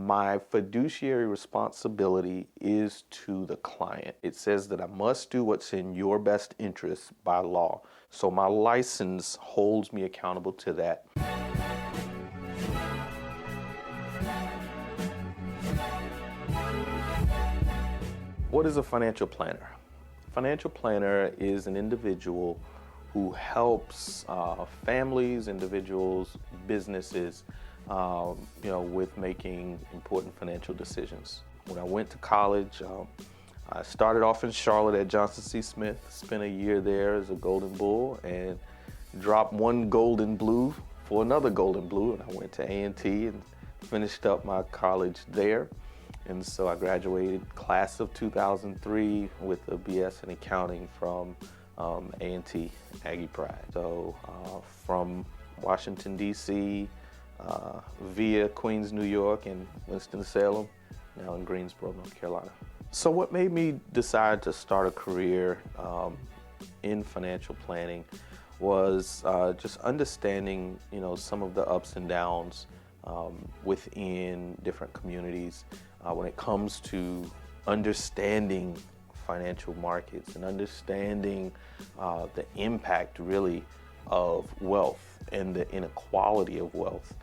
My fiduciary responsibility is to the client. It says that I must do what's in your best interest by law. So my license holds me accountable to that. What is a financial planner? Financial planner is an individual who helps families, individuals, businesses, with making important financial decisions. When I went to college, I started off in Charlotte at Johnson C. Smith, spent a year there as a Golden Bull, and dropped one Golden Blue for another Golden Blue, and I went to A&T and finished up my college there. And so I graduated class of 2003 with a BS in accounting from A&T, Aggie Pride. So from Washington, D.C., via Queens, New York, and Winston-Salem, now in Greensboro, North Carolina. So what made me decide to start a career in financial planning was just understanding, some of the ups and downs within different communities when it comes to understanding financial markets and understanding the impact really of wealth and the inequality of wealth.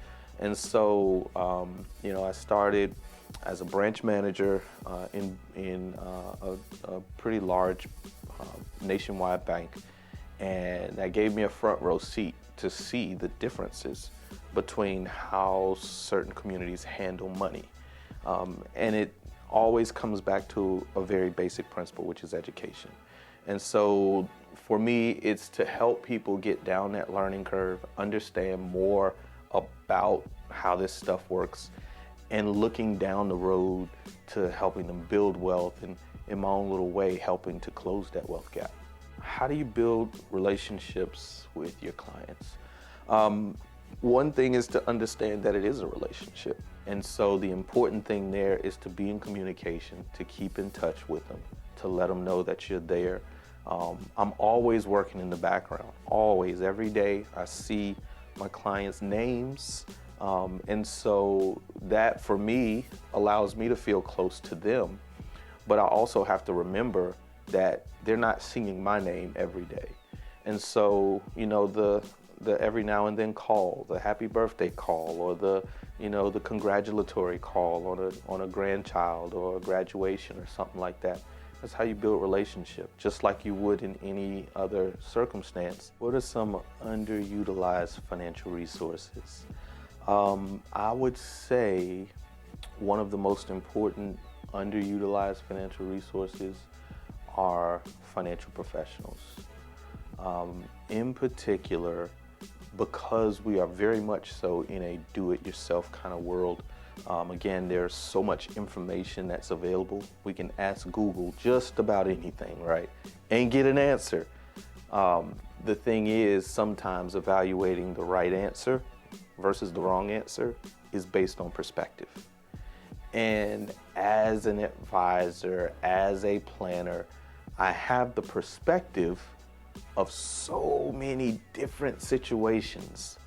And so, I started as a branch manager in a pretty large nationwide bank, and that gave me a front row seat to see the differences between how certain communities handle money. And it always comes back to a very basic principle, which is education. And so for me, it's to help people get down that learning curve, understand more about how this stuff works, and looking down the road to helping them build wealth, and in my own little way, helping to close that wealth gap. How do you build relationships with your clients? One thing is to understand that it is a relationship. And so the important thing there is to be in communication, to keep in touch with them, to let them know that you're there. I'm always working in the background, always, every day. I see my clients' names. And so that for me allows me to feel close to them. But I also have to remember that they're not singing my name every day. And so, the every now and then call, the happy birthday call, or the congratulatory call on a grandchild or a graduation or something like that. That's how you build relationship, just like you would in any other circumstance. What are some underutilized financial resources? I would say one of the most important underutilized financial resources are financial professionals. In particular, because we are very much so in a do-it-yourself kind of world. Again, there's so much information that's available. We can ask Google just about anything, right? And get an answer. The thing is, sometimes evaluating the right answer versus the wrong answer is based on perspective. And as an advisor, as a planner, I have the perspective of so many different situations,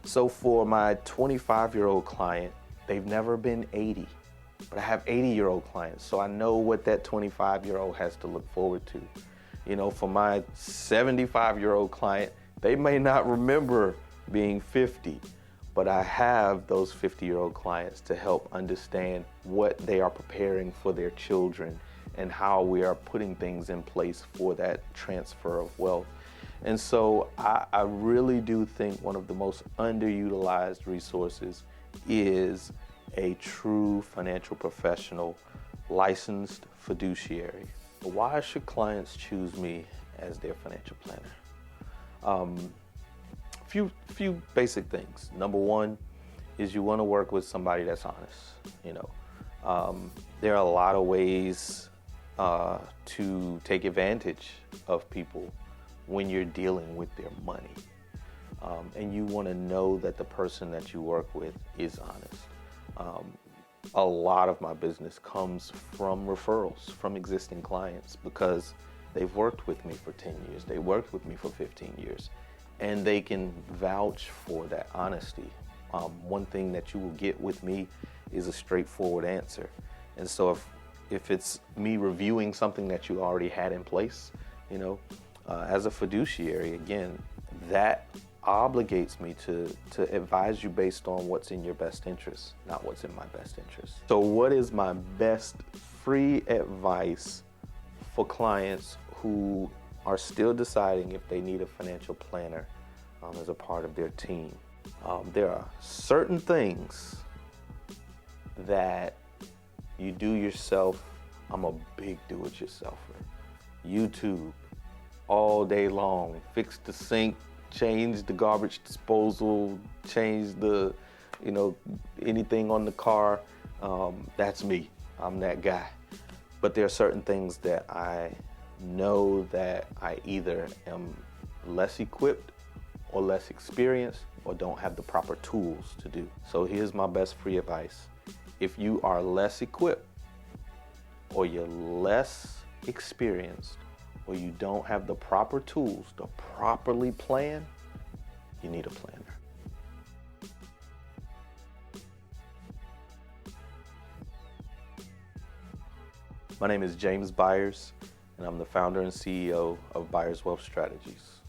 So for my 25-year-old client, they've never been 80, but I have 80-year-old clients, so I know what that 25-year-old has to look forward to. For my 75-year-old client, they may not remember being 50, but I have those 50-year-old clients to help understand what they are preparing for their children and how we are putting things in place for that transfer of wealth. And so I really do think one of the most underutilized resources is a true financial professional, licensed fiduciary. Why should clients choose me as their financial planner? Few basic things. Number one is you want to work with somebody that's honest. There are a lot of ways to take advantage of people when you're dealing with their money. And you want to know that the person that you work with is honest. A lot of my business comes from referrals from existing clients because they've worked with me for 10 years, they worked with me for 15 years, and they can vouch for that honesty. One thing that you will get with me is a straightforward answer. And so if it's me reviewing something that you already had in place, you know, as a fiduciary, again, that obligates me to advise you based on what's in your best interest, not what's in my best interest. So what is my best free advice for clients who are still deciding if they need a financial planner as a part of their team? There are certain things that you do yourself. I'm a big do-it-yourselfer. YouTube all day long, fix the sink, change the garbage disposal, change the, anything on the car. That's me. I'm that guy. But there are certain things that I know that I either am less equipped or less experienced or don't have the proper tools to do. So here's my best free advice. If you are less equipped or you're less experienced or you don't have the proper tools to properly plan, you need a planner. My name is James Byers, and I'm the founder and CEO of Byers Wealth Strategies.